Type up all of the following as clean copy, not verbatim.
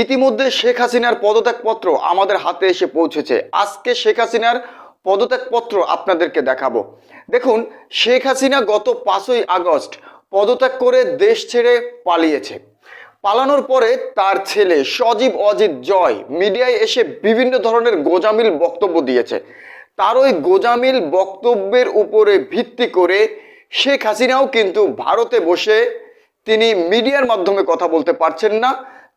ইতিমধ্যে শেখ হাসিনার পদত্যাগপত্র আমাদের হাতে এসে পৌঁছেছে। আজকে শেখ হাসিনার পদত্যাগপত্র আপনাদেরকে দেখাবো। দেখুন, শেখ হাসিনা গত 5ই আগস্ট পদত্যাগ করে দেশ ছেড়ে পালিয়েছে। পালানোর পরে তার ছেলে সজীব অজিত জয় মিডিয়ায় এসে বিভিন্ন ধরনের গোঁজামিল বক্তব্য দিয়েছে। তার ওই গোঁজামিল বক্তব্যের উপরে ভিত্তি করে শেখ হাসিনাও কিন্তু ভারতে বসে তিনি মিডিয়ার মাধ্যমে কথা বলতে পারছেন না,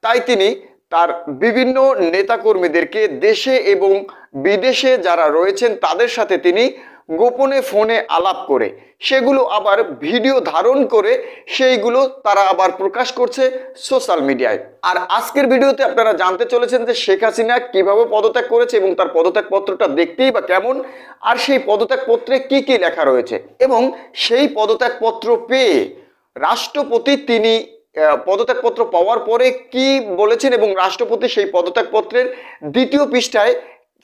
তাই তিনি তার বিভিন্ন নেতাকর্মীদেরকে দেশে এবং বিদেশে যারা রয়েছেন তাদের সাথে তিনি গোপনে ফোনে আলাপ করে সেগুলো আবার ভিডিও ধারণ করে সেইগুলো তারা আবার প্রকাশ করছে সোশ্যাল মিডিয়ায়। আর আজকের ভিডিওতে আপনারা জানতে চলেছেন যে শেখ হাসিনা কিভাবে পদত্যাগ করেছে এবং তার পদত্যাগপত্রটা দেখতেই বা কেমন, আর সেই পদত্যাগপত্রে কি কি লেখা রয়েছে এবং সেই পদত্যাগপত্র পেয়ে রাষ্ট্রপতি তিনি পদত্যাগপত্র পাওয়ার পরে কি বলেছেন এবং রাষ্ট্রপতি সেই পদত্যাগপত্রের দ্বিতীয় পৃষ্ঠায়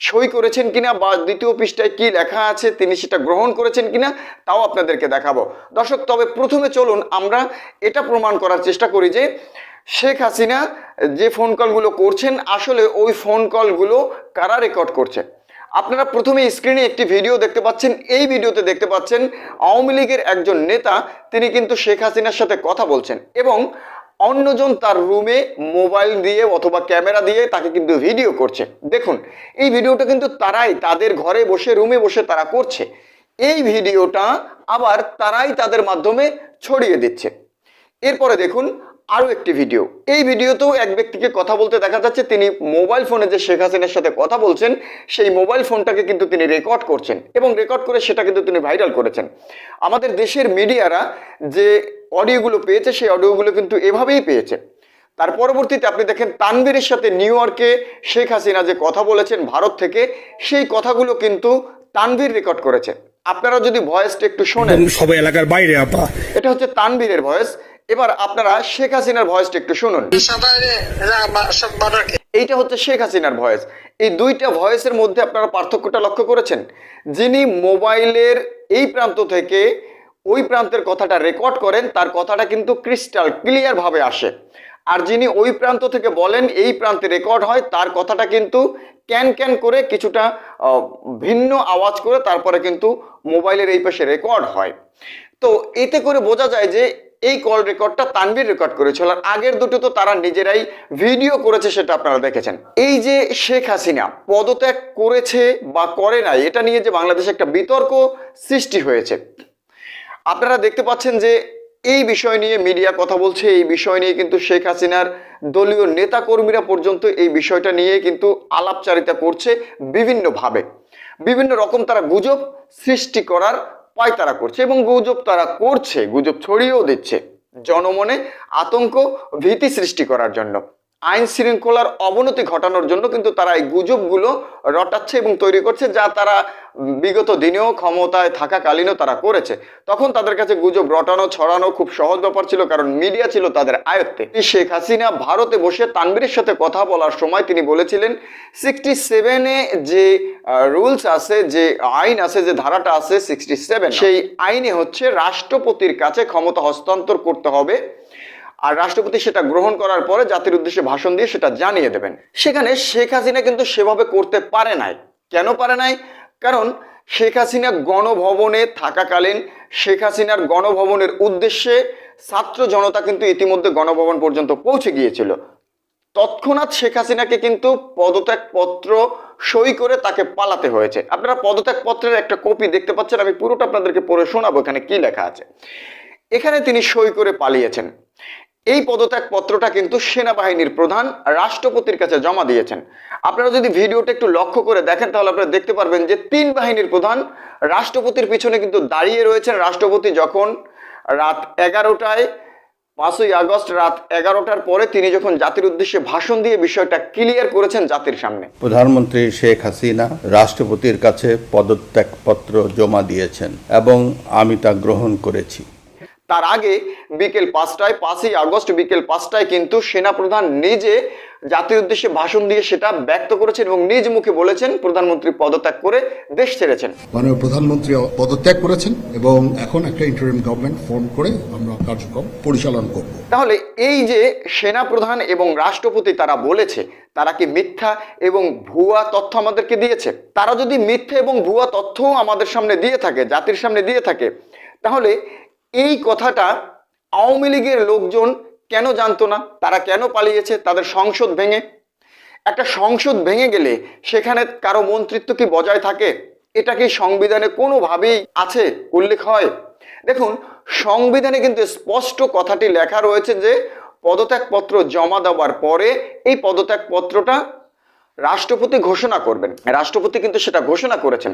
সই করেছেন কিনা বা দ্বিতীয় পৃষ্ঠায় কি লেখা আছে তিনি সেটা গ্রহণ করেছেন কিনা তাও আপনাদেরকে দেখাবো। দর্শক, তবে প্রথমে চলুন আমরা এটা প্রমাণ করার চেষ্টা করি যে শেখ হাসিনা যে ফোন কলগুলো করছেন আসলে ওই ফোন কলগুলো কারা রেকর্ড করছে। আপনারা প্রথমে স্ক্রিনে একটি ভিডিও দেখতে পাচ্ছেন। এই ভিডিওতে দেখতে পাচ্ছেন আওয়ামী লীগের একজন নেতা তিনি কিন্তু শেখ হাসিনার সাথে কথা বলছেন এবং অন্যজন তার রুমে মোবাইল দিয়ে অথবা ক্যামেরা দিয়ে তাকে কিন্তু ভিডিও করছে। দেখুন, এই ভিডিওটা কিন্তু তারাই তাদের ঘরে বসে রুমে বসে তারা করছে। এই ভিডিওটা আবার তারাই তাদের মাধ্যমে ছড়িয়ে দিচ্ছে। এরপরে দেখুন আরো একটি ভিডিও। এই ভিডিওতেও এক ব্যক্তিকে কথা বলতে দেখা যাচ্ছে। তিনি মোবাইল ফোনে যে শেখ হাসিনার সাথে কথা বলছেন সেই মোবাইল ফোনটাকে কিন্তু তিনি রেকর্ড করছেন এবং রেকর্ড করে সেটা কিন্তু তিনি ভাইরাল করেছেন। আমাদের দেশের মিডিয়ারা যে অডিওগুলো পেয়েছে সেই অডিওগুলো কিন্তু এভাবেই পেয়েছে। তার পরবর্তীতে আপনি দেখেন তানভীরের সাথে নিউ ইয়র্কে শেখ হাসিনা যে কথা বলেছেন ভারত থেকে, সেই কথাগুলো কিন্তু তানভীর রেকর্ড করেছে। আপনারা যদি ভয়েসটা একটু শোনেন, সবাই এলাকার বাইরে আপা, এটা হচ্ছে তানভীরের ভয়েস। এবার আপনারা শেখ হাসিনার ভয়েসটা একটু শুনুন। এইটা হচ্ছে শেখ হাসিনার ভয়েস। এই দুইটা ভয়েসের মধ্যে আপনারা পার্থক্যটা লক্ষ্য করেছেন? যিনি মোবাইলের এই প্রান্ত থেকে ওই প্রান্তের কথাটা রেকর্ড করেন তার কথাটা কিন্তু ক্রিস্টাল ক্লিয়ার ভাবে আসে, আর যিনি ওই প্রান্ত থেকে বলেন এই প্রান্তে রেকর্ড হয় তার কথাটা কিন্তু ক্যান ক্যান করে কিছুটা ভিন্ন আওয়াজ করে তারপরে কিন্তু মোবাইলের এই পাশে রেকর্ড হয়। তো এতে করে বোঝা যায় যে এই কল রেকর্ডটা তানভীর রেকর্ড করেছিল, আর আগের দুটো তো তারা নিজেরাই ভিডিও করেছে, সেটা আপনারা দেখেছেন। এই যে শেখ হাসিনা পদত্যাগ করেছে বা করে নাই এটা নিয়ে যে বাংলাদেশে একটা বিতর্ক সৃষ্টি হয়েছে, আপনারা দেখতে পাচ্ছেন যে এই বিষয় নিয়ে মিডিয়া কথা বলছে। এই বিষয় নিয়ে কিন্তু শেখ হাসিনার দলীয় নেতা কর্মীরা পর্যন্ত এই বিষয়টা নিয়ে কিন্তু আলাপচারিতা করছে বিভিন্নভাবে। বিভিন্ন রকম তারা গুজব সৃষ্টি করার পায়তারা করছে এবং গুজব তারা করছে, গুজব ছড়িয়েও দিচ্ছে জনমনে আতঙ্ক ভীতি সৃষ্টি করার জন্য, আইন শৃঙ্খলার অবনতি ঘটানোর জন্য কিন্তু তারা এই গুজবগুলো রটাচ্ছে এবং তৈরি করছে, যা তারা বিগত দিনেও ক্ষমতায় থাকাকালীনও তারা করেছে। তখন তাদের কাছে গুজব রটানো ছড়ানো খুব সহজ ব্যাপার ছিল, কারণ মিডিয়া ছিল তাদের আয়ত্তে। শেখ হাসিনা ভারতে বসে তানভীরের সাথে কথা বলার সময় তিনি বলেছিলেন 67-এ যে রুলস আছে, যে আইন আছে, যে ধারাটা আছে 67, সেই আইনে হচ্ছে রাষ্ট্রপতির কাছে ক্ষমতা হস্তান্তর করতে হবে, আর রাষ্ট্রপতি সেটা গ্রহণ করার পরে জাতির উদ্দেশ্যে ভাষণ দিয়ে সেটা জানিয়ে দেবেন। সেখানে শেখ হাসিনা কিন্তু সেভাবে করতে পারে নাই। কেন পারে নাই? কারণ শেখ হাসিনা গণভবনে থাকাকালীন শেখ হাসিনার গণভবনের উদ্দেশ্যে ছাত্র জনতা কিন্তু ইতিমধ্যে গণভবন পর্যন্ত পৌঁছে গিয়েছিল। তৎক্ষণাৎ শেখ হাসিনাকে কিন্তু পদত্যাগপত্র সই করে তাকে পালাতে হয়েছে। আপনারা পদত্যাগপত্রের একটা কপি দেখতে পাচ্ছেন, আমি পুরোটা আপনাদেরকে পড়ে শোনাবো এখানে কি লেখা আছে। এখানে তিনি সই করে পালিয়েছেন। এই পদত্যাগপত্রটা কিন্তু সেনাবাহিনীর প্রধান রাষ্ট্রপতির কাছে জমা দিয়েছেন। আপনারা যদি ভিডিওটা একটু লক্ষ্য করে দেখেন তাহলে আপনারা দেখতে পারবেন যে 3 বাহিনীর প্রধান রাষ্ট্রপতির পিছনে কিন্তু দাঁড়িয়ে রয়েছেন। রাষ্ট্রপতি যখন রাত 11টায় 5ই আগস্ট রাত 11টার পরে তিনি যখন জাতির উদ্দেশ্যে ভাষণ দিয়ে বিষয়টা ক্লিয়ার করেছেন জাতির সামনে। প্রধানমন্ত্রী শেখ হাসিনা রাষ্ট্রপতির কাছে পদত্যাগপত্র জমা দিয়েছেন এবং আমি তা গ্রহণ করেছি। তার আগে বিকেল 5টায় 5ই আগস্ট বিকেল 5টায় কিন্তু সেনাপ্রধান নিজে জাতির উদ্দেশ্যে ভাষণ দিয়ে সেটা ব্যক্ত করেছেন এবং নিজ মুখে বলেছেন প্রধানমন্ত্রী পদত্যাগ করে দেশ ছেড়েছেন। মাননীয় প্রধানমন্ত্রী পদত্যাগ করেছেন এবং এখন একটা ইন্টারিম গভর্নমেন্ট ফর্ম করে আমরা কার্যক্রম পরিচালনা করব। তাহলে এই যে সেনা প্রধান এবং রাষ্ট্রপতি তারা বলেছে, তারা কি মিথ্যা এবং ভুয়া তথ্য আমাদেরকে দিয়েছে? তারা যদি মিথ্যা এবং ভুয়া তথ্য আমাদের সামনে দিয়ে থাকে, জাতির সামনে দিয়ে থাকে, তাহলে এই কথাটা আওয়ামী লীগের লোকজন কেন জানতো না? তারা কেন পালিয়েছে তাদের সংসদ ভেঙে? একটা সংসদ ভেঙে গেলে সেখানে কারো মন্ত্রিত্ব কি বজায় থাকে? এটা কি সংবিধানে কোনোভাবেই আছে, উল্লেখ হয়? দেখুন, সংবিধানে কিন্তু স্পষ্ট কথাটি লেখা রয়েছে যে পদত্যাগপত্র জমা দেওয়ার পরে এই পদত্যাগপত্রটা রাষ্ট্রপতি ঘোষণা করবেন। রাষ্ট্রপতি কিন্তু সেটা ঘোষণা করেছেন।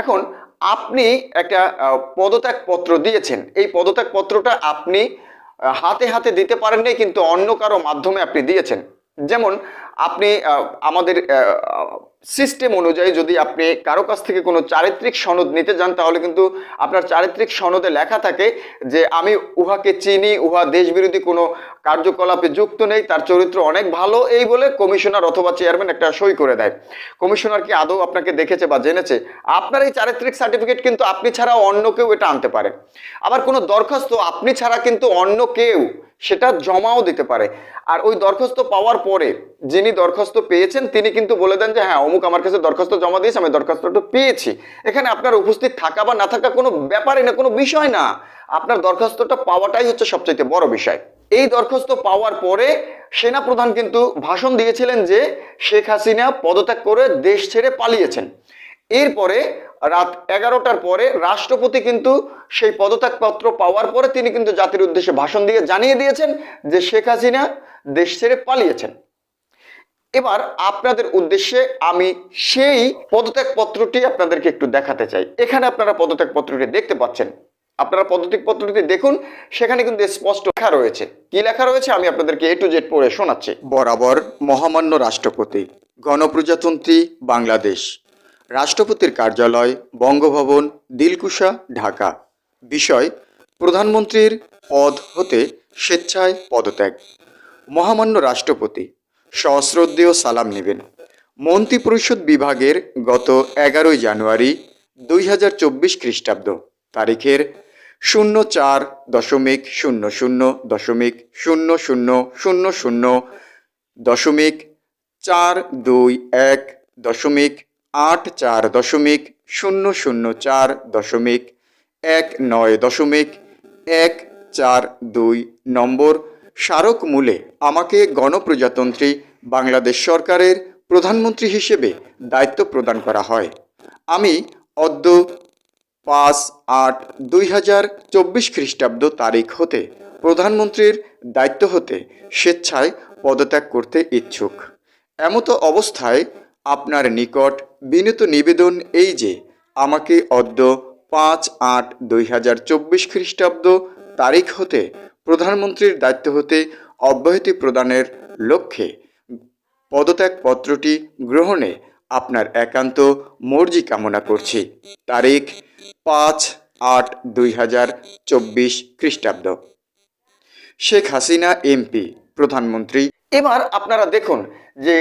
এখন আপনি একটা পদত্যাগপত্র দিয়েছেন, এই পদত্যাগপত্রটা আপনি হাতে হাতে দিতে পারেন নাই, কিন্তু অন্য কারো মাধ্যমে আপনি দিয়েছেন। যেমন আপনি আমাদের সিস্টেম অনুযায়ী যদি আপনি কারো কাছ থেকে কোনো চারিত্রিক সনদ নিতে যান, তাহলে কিন্তু আপনার চারিত্রিক সনদে লেখা থাকে যে আমি উহাকে চিনি, উহা দেশবিরোধী কোনো কার্যকলাপে যুক্ত নেই, তার চরিত্র অনেক ভালো, এই বলে কমিশনার অথবা চেয়ারম্যান একটা সই করে দেয়। কমিশনার কি আদৌ আপনাকে দেখেছে বা জেনেছে? আপনার এই চারিত্রিক সার্টিফিকেট কিন্তু আপনি ছাড়া অন্য কেউ এটা আনতে পারে। আবার কোনো দরখাস্ত আপনি ছাড়া কিন্তু অন্য কেউ সেটা জমাও দিতে পারে। আর ওই দরখাস্ত পাওয়ার পরে যিনি দরখাস্ত পেয়েছেন তিনি কিন্তু বলে দেন যে হ্যাঁ, অমুক আমার কাছে দরখাস্ত জমা দিয়েছে, আমি দরখাস্তটা পেয়েছি। এখানে আপনার উপস্থিত থাকা বা না থাকা কোনো ব্যাপারই না, কোনো বিষয় না। আপনার দরখাস্তটা পাওয়াটাই হচ্ছে সবচেয়ে বড় বিষয়। এই দরখাস্ত পাওয়ার পরে সেনাপ্রধান কিন্তু ভাষণ দিয়েছিলেন যে শেখ হাসিনা পদত্যাগ করে দেশ ছেড়ে পালিয়েছেন। এরপরে রাত 11টার পরে রাষ্ট্রপতি কিন্তু সেই পদত্যাগপত্র পাওয়ার পরে তিনি কিন্তু জাতির উদ্দেশ্যে ভাষণ দিয়ে জানিয়ে দিয়েছেন যে শেখ হাসিনা দেশ ছেড়ে পালিয়েছেন। এবার আপনাদের উদ্দেশ্যে আমি সেই পদত্যাগপত্রটি আপনাদেরকে একটু দেখাতে চাই। এখানে আপনারা পদত্যাগপত্রটি দেখতে পাচ্ছেন। আপনারা পদত্যাগপত্রটি দেখুন, সেখানে কিন্তু স্পষ্ট লেখা রয়েছে। কি লেখা রয়েছে আমি আপনাদেরকে A to Z পড়ে শোনাচ্ছি। বরাবর মহামান্য রাষ্ট্রপতি, গণপ্রজাতন্ত্রী বাংলাদেশ, রাষ্ট্রপতির কার্যালয়, বঙ্গভবন, দিলকুশা, ঢাকা। বিষয়: প্রধানমন্ত্রীর পদ হতে স্বেচ্ছায় পদত্যাগ। মহামান্য রাষ্ট্রপতি, সশ্রদ্ধেয় সালাম নেবেন। মন্ত্রিপরিষদ বিভাগের গত 11 জানুয়ারি 2024 খ্রিস্টাব্দ তারিখের 04.04.04.0.4.19.142 নম্বর স্মারক মূলে আমাকে গণপ্রজাতন্ত্রী বাংলাদেশ সরকারের প্রধানমন্ত্রী হিসেবে দায়িত্ব প্রদান করা হয়। আমি অদ্য 5/8/2024 খ্রিস্টাব্দ তারিখ হতে প্রধানমন্ত্রীর দায়িত্ব হতে স্বেচ্ছায় পদত্যাগ করতে ইচ্ছুক। এমতো অবস্থায় আপনার নিকট বিনীত নিবেদন এই যে আমাকে অদ্য 5/8/2024 খ্রিস্টাব্দ তারিখ হতে প্রধানমন্ত্রীর দায়িত্ব হতে অব্যাহতি প্রদানের লক্ষ্যে পদত্যাগপত্রটি গ্রহণে আপনার একান্ত মর্জি কামনা করছি। তারিখ 5/8/2024 খ্রিস্টাব্দ। শেখ হাসিনা এমপি, প্রধানমন্ত্রী। এবার আপনারা দেখুন যে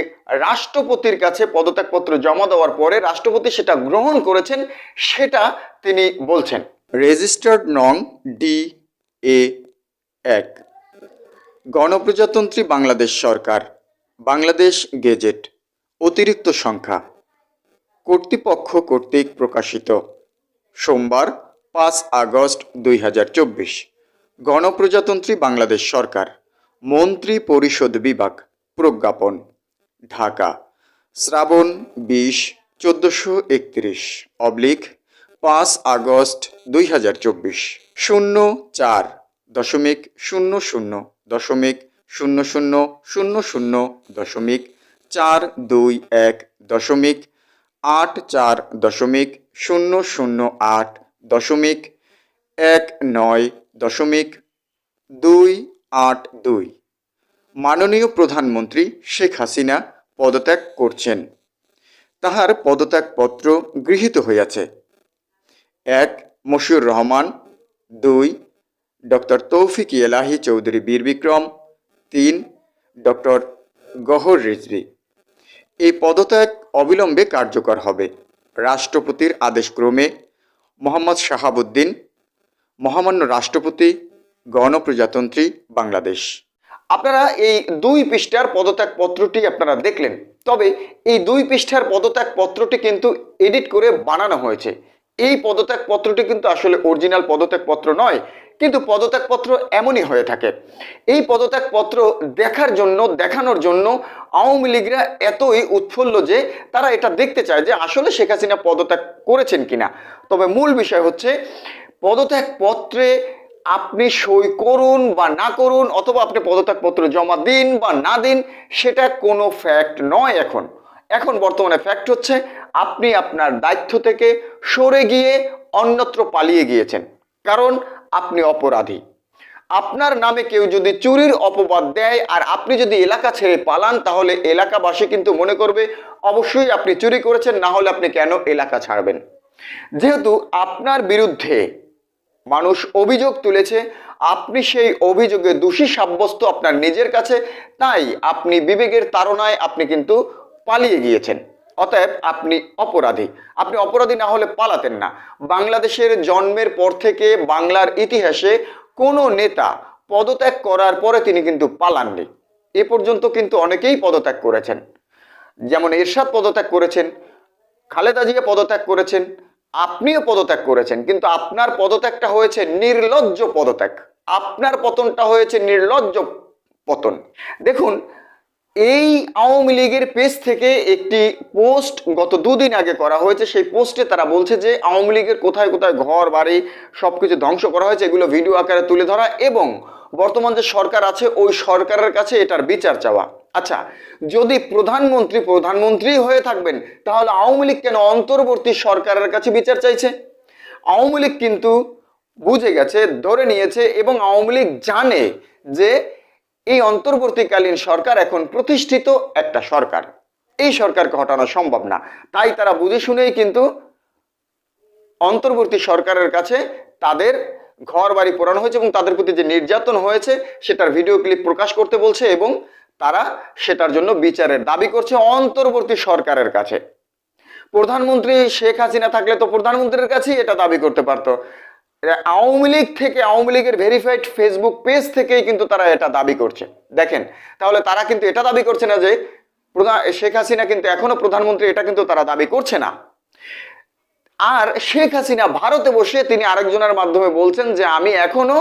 রাষ্ট্রপতির কাছে পদত্যাগপত্র জমা দেওয়ার পরে রাষ্ট্রপতি সেটা গ্রহণ করেছেন, সেটা তিনি বলছেন। রেজিস্টার্ড নং DA-1, গণপ্রজাতন্ত্রী বাংলাদেশ সরকার, বাংলাদেশ গেজেট, অতিরিক্ত সংখ্যা, কর্তৃপক্ষ কর্তৃক প্রকাশিত, সোমবার 5 আগস্ট 2024। গণপ্রজাতন্ত্রী বাংলাদেশ সরকার, মন্ত্রী পরিষদ বিভাগ, প্রজ্ঞাপন, ঢাকা, শ্রাবণ 20/1431 5 আগস্ট 2024। 04/04/000/84.19.282। মাননীয় প্রধানমন্ত্রী শেখ হাসিনা পদত্যাগ করছেন। তাহার পদত্যাগপত্র গৃহীত হইয়াছে। 1. মশিউর রহমান। 2. ডক্টর তৌফিক এলাহি চৌধুরী বীর বিক্রম। 3. ডক্টর গহর রিজভী। এই পদত্যাগ অবিলম্বে কার্যকর হবে। রাষ্ট্রপতির আদেশক্রমে মোহাম্মদ শাহাবুদ্দিন, মহামান্য রাষ্ট্রপতি, গণপ্রজাতন্ত্রী বাংলাদেশ। আপনারা এই 2 পৃষ্ঠার পদত্যাগ পত্রটি আপনারা দেখলেন, তবে এই 2 পৃষ্ঠার পদত্যাগ পত্রটি কিন্তু এডিট করে বানানো হয়েছে। এই পদত্যাগ পত্রটি কিন্তু আসলে অরিজিনাল পদত্যাগ পত্র নয়, কিন্তু পদত্যাগ পত্র এমনই হয়ে থাকে। এই পদত্যাগ পত্র দেখানোর জন্য আওয়ামী লীগরা এতই উৎফুল্ল যে তারা এটা দেখতে চায় যে আসলে শেখ হাসিনা পদত্যাগ করেছেন কিনা। তবে মূল বিষয় হচ্ছে পদত্যাগ পত্রে আপনি সই করুন বা না করুন, অথবা আপনি পদত্যাগ পত্র জমা দিন বা না দিন, সেটা কোনো ফ্যাক্ট নয়। এখন বর্তমানে ফ্যাক্ট হচ্ছে আপনি আপনার দায়িত্ব থেকে সরে গিয়ে অন্যত্র পালিয়ে গিয়েছেন, কারণ আপনি অপরাধী। আপনার নামে কেউ যদি চুরির অপবাদ দেয় আর আপনি যদি এলাকা ছেড়ে পালান, তাহলে এলাকাবাসী কিন্তু মনে করবে অবশ্যই আপনি চুরি করেছেন, না হলে আপনি কেন এলাকা ছাড়বেন। যেহেতু আপনার বিরুদ্ধে মানুষ অভিযোগ তুলেছে, আপনি সেই অভিযোগে দোষী সাব্যস্ত আপনার নিজের কাছে, তাই আপনি বিবেকের তাড়নায় আপনি কিন্তু পালিয়ে গিয়েছেন। অতএব আপনি অপরাধী। আপনি অপরাধী না হলে পালাতেন না। বাংলাদেশের জন্মের পর থেকে বাংলার ইতিহাসে কোনো নেতা পদত্যাগ করার পরে তিনি কিন্তু পালাননি। এ পর্যন্ত কিন্তু অনেকেই পদত্যাগ করেছেন, যেমন এরশাদ পদত্যাগ করেছেন, খালেদা জিয়া পদত্যাগ করেছেন, আপনিও পদত্যাগ করেছেন, কিন্তু আপনার পদত্যাগটা হয়েছে নির্লজ্জ পদত্যাগ। আপনার পতনটা হয়েছে নির্লজ্জ পতন। দেখুন, এই আওয়ামী লীগের পেজ থেকে একটি পোস্ট গত 2 দিন আগে করা হয়েছে। সেই পোস্টে তারা বলছে যে আওয়ামী লীগের কোথায় কোথায় ঘর বাড়ি সবকিছু ধ্বংস করা হয়েছে, এগুলো ভিডিও আকারে তুলে ধরা এবং বর্তমান যে সরকার আছে ওই সরকারের কাছে এটার বিচার চাওয়া। আচ্ছা, যদি প্রধানমন্ত্রী হয়ে থাকবেন, তাহলে আওয়ামী লীগ কেন অন্তর্বর্তী সরকারের কাছে বিচার চাইছে? আওয়ামী লীগ কিন্তু বুঝে গেছে, ধরে নিয়েছে, এবং আওয়ামী লীগ জানে যে এই অন্তর্বর্তীকালীন সরকার এখন প্রতিষ্ঠিত একটা সরকার, এই সরকারকে হটানো সম্ভব না। তাই তারা বুঝে শুনেই কিন্তু অন্তর্বর্তী সরকারের কাছে তাদের ঘর বাড়ি পোড়ানো হয়েছে এবং তাদের প্রতি যে নির্যাতন হয়েছে সেটার ভিডিও ক্লিপ প্রকাশ করতে বলছে, এবং তারা সেটার জন্য বিচারের দাবি করছে অন্তর্বর্তী সরকারের কাছে। প্রধানমন্ত্রী শেখ হাসিনা থাকলে তো প্রধানমন্ত্রীর কাছেই এটা দাবি করতে পারতো। আওয়ামী লীগ থেকে, আওয়ামী লীগের ভেরিফাইড ফেসবুক পেজ থেকেই কিন্তু তারা এটা দাবি করছে। দেখেন, তাহলে তারা কিন্তু এটা দাবি করছে না যে শেখ হাসিনা কিন্তু এখনো প্রধানমন্ত্রী, এটা কিন্তু তারা দাবি করছে না। আর শেখ হাসিনা ভারতে বসে তিনি আরেকজনের মাধ্যমে বলছেন যে আমি এখনো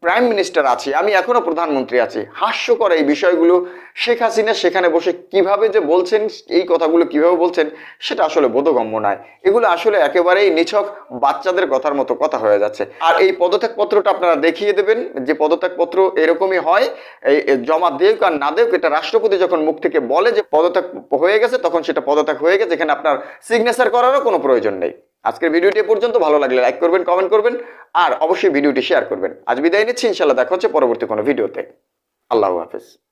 প্রাইম মিনিস্টার আছি, আমি এখনো প্রধানমন্ত্রী আছি। হাস্যকর এই বিষয়গুলো। শেখ হাসিনা সেখানে বসে কিভাবে যে বলছেন, এই কথাগুলো কিভাবে বলছেন, সেটা আসলে বোধগম্য নয়। এগুলো আসলে একেবারেই নিছক বাচ্চাদের কথার মতো কথা হয়ে যাচ্ছে। আর এই পদত্যাগ পত্রটা আপনারা দেখিয়ে দেবেন যে পদত্যাগ পত্র এরকমই হয়, এই জমা দেউক আর না দেউক, এটা রাষ্ট্রপতি যখন মুখ থেকে বলে যে পদত্যাগ হয়ে গেছে, তখন সেটা পদত্যাগ হয়ে গেছে, এখানে আপনার সিগনেচার করারও কোনো প্রয়োজন নেই। আজকের ভিডিওটি পর্যন্ত। ভালো লাগলে লাইক করবেন, কমেন্ট করবেন, আর অবশ্যই ভিডিওটি শেয়ার করবেন। আজ বিদায় নিচ্ছি, ইনশাআল্লাহ দেখা হচ্ছে পরবর্তী কোনো ভিডিওতে। আল্লাহ হাফেজ।